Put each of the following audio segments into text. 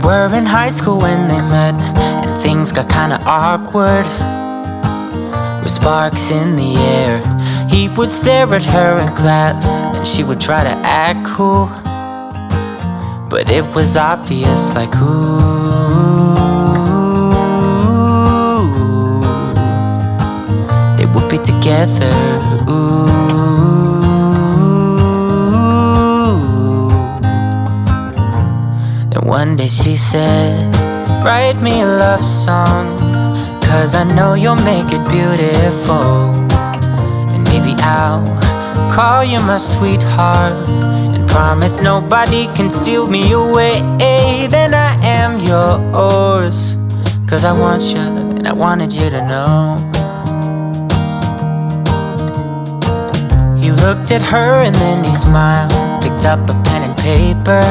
were in high school when they met, and things got kinda awkward. With sparks in the air, he would stare at her in class, and she would try to act cool. But it was obvious, like, ooh, they would be together, ooh. Then one day she said, write me a love song, 'cause I know you'll make it beautiful. And maybe I'll call you my sweetheart, and promise nobody can steal me away. Then I am yours, 'cause I want you, and I wanted you to know. He looked at her and then he smiled, picked up a pen and paper,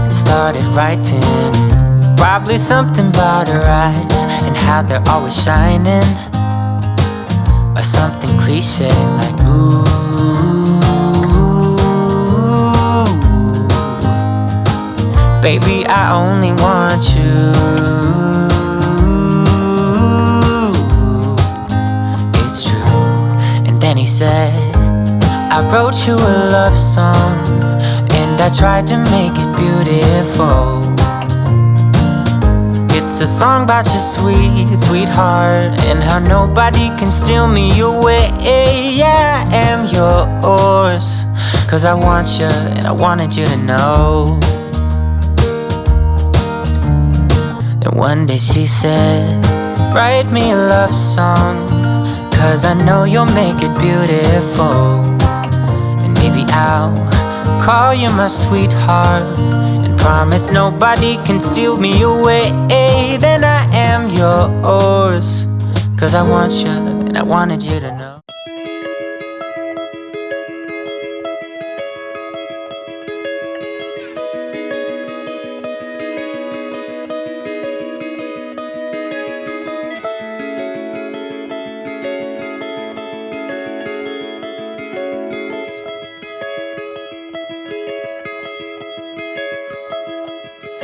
and started writing. Probably something about her eyes and how they're always shining, or something cliche like ooh. Baby, I only want you. It's true. And then he said, I wrote you a love song, and I tried to make it beautiful. It's a song about your sweet, sweetheart, and how nobody can steal me away. Yeah, I am yours, 'cause I want you, and I wanted you to know. Then one day she said, write me a love song, 'cause I know you'll make it beautiful. And maybe I'll call you my sweetheart, promise nobody can steal me away. Then I am yours, 'cause I want you, and I wanted you to know.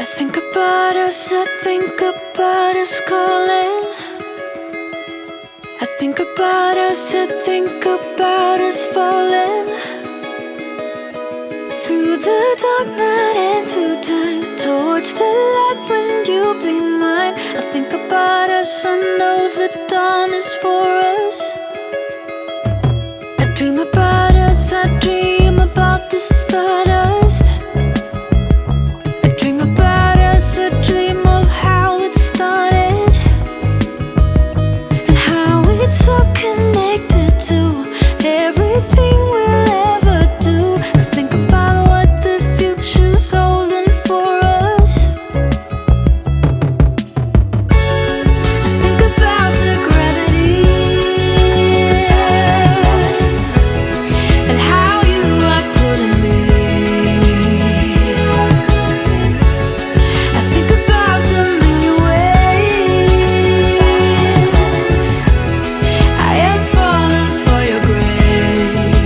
I think about us, I think about us calling. I think about us, I think about us falling. Through the dark night and through time, towards the light when you'll be mine. I think about us, I know the dawn is for us. I dream about us, I dream about the stardust. A dream of how it started, and how it's so connected to everything we'll ever do. I think about what the future's holding for us. I think about the gravity, and how you are pulling me. Grace.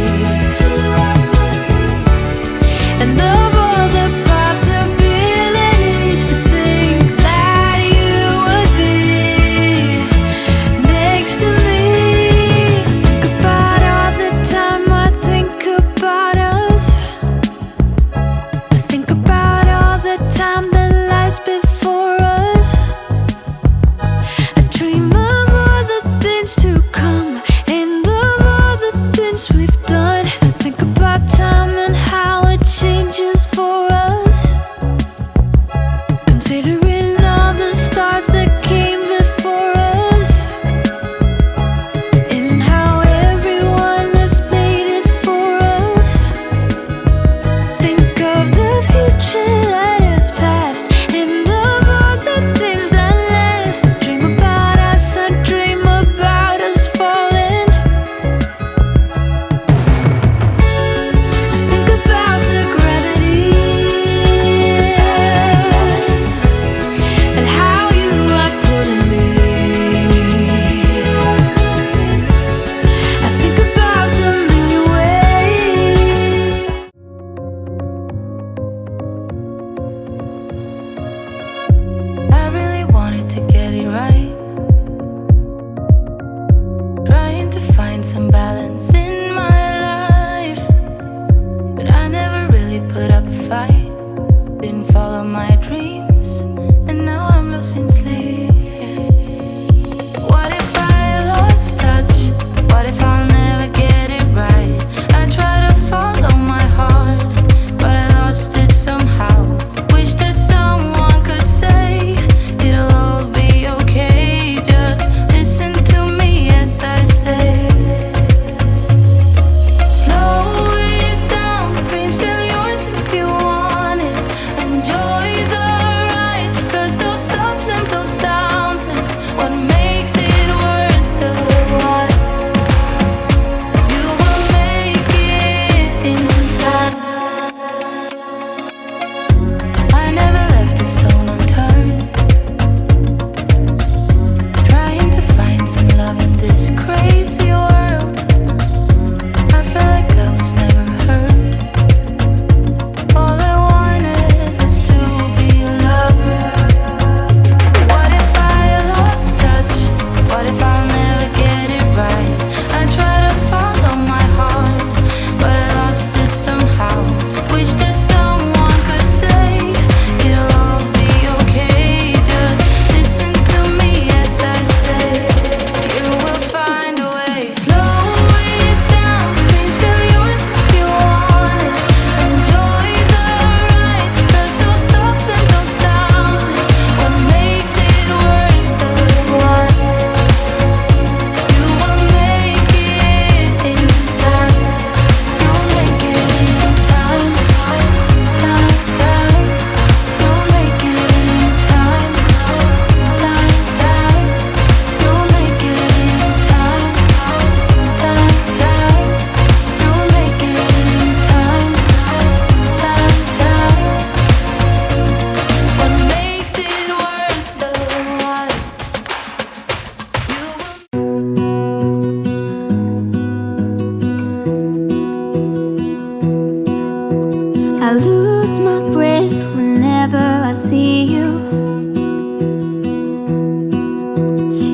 I lose my breath whenever I see you.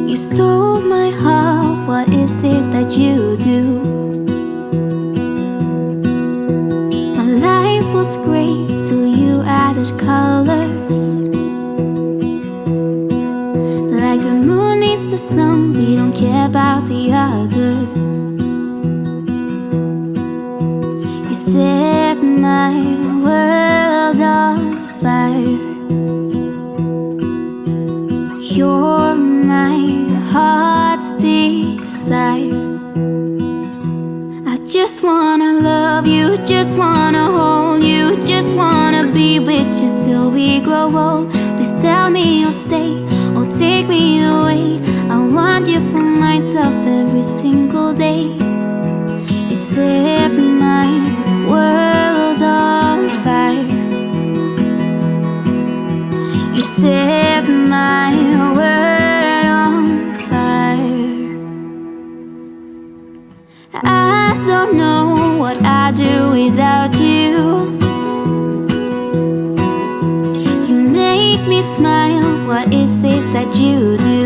You stole my heart, what is it that you do? My life was great till you added colors. Like the moon needs the sun, we don't care about the others. You set my world on fire. You're my heart's desire. I just wanna love you, just wanna hold you, just wanna be with you till we grow old. Please tell me you'll stay or take me away. I want you for myself every single day. You set my world on fire. You set my world on fire. I don't know what I'd do without you. You make me smile, what is it that you do?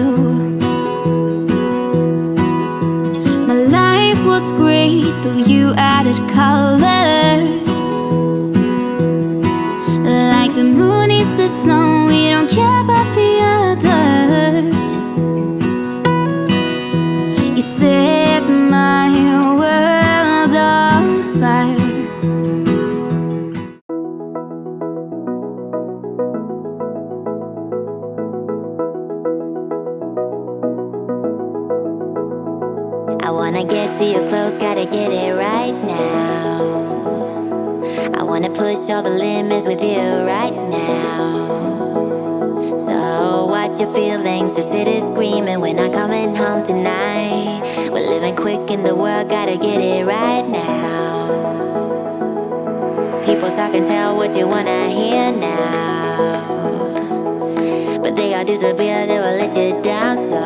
My life was great till you added colors. Like the moon is the sun, we don't care about the others. You set my world on fire. I wanna get to your clothes, gotta get it right now. I wanna push all the limits with you right now. So watch your feelings, the city's screaming, we're not coming home tonight. We're living quick in the world, gotta get it right now. People talk and tell what you wanna hear now, but they all disappear, they will let you down. So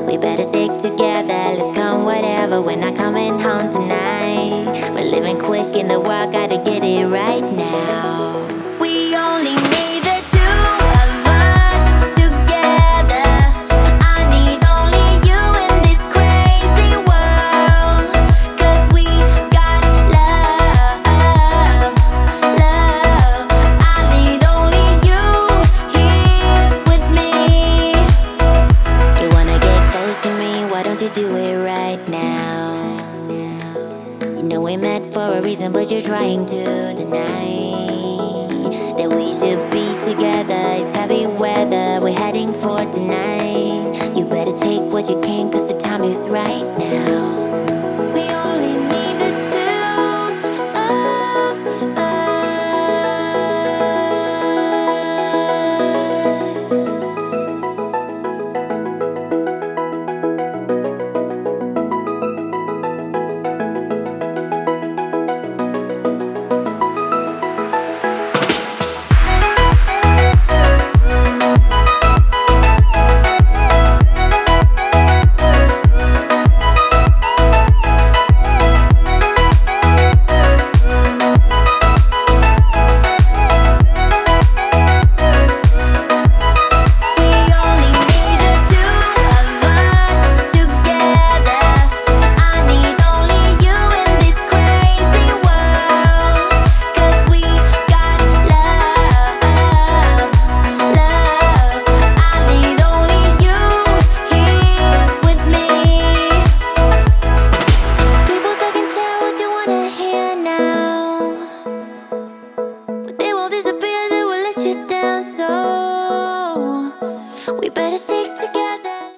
we better stick together, let's come whatever, we're not coming home tonight. We're living quick in the world, gotta get it right now. We only need the two of us together. I need only you in this crazy world. 'Cause we got love, love. I need only you here with me. You wanna get close to me, why don't you do it right now? You know we met for a reason, but you're trying to deny that we should be together. It's heavy weather, we're heading for tonight. You better take what you can, 'cause the time is right now. We only need the two of us. Disappear, they will let you down. So we better stay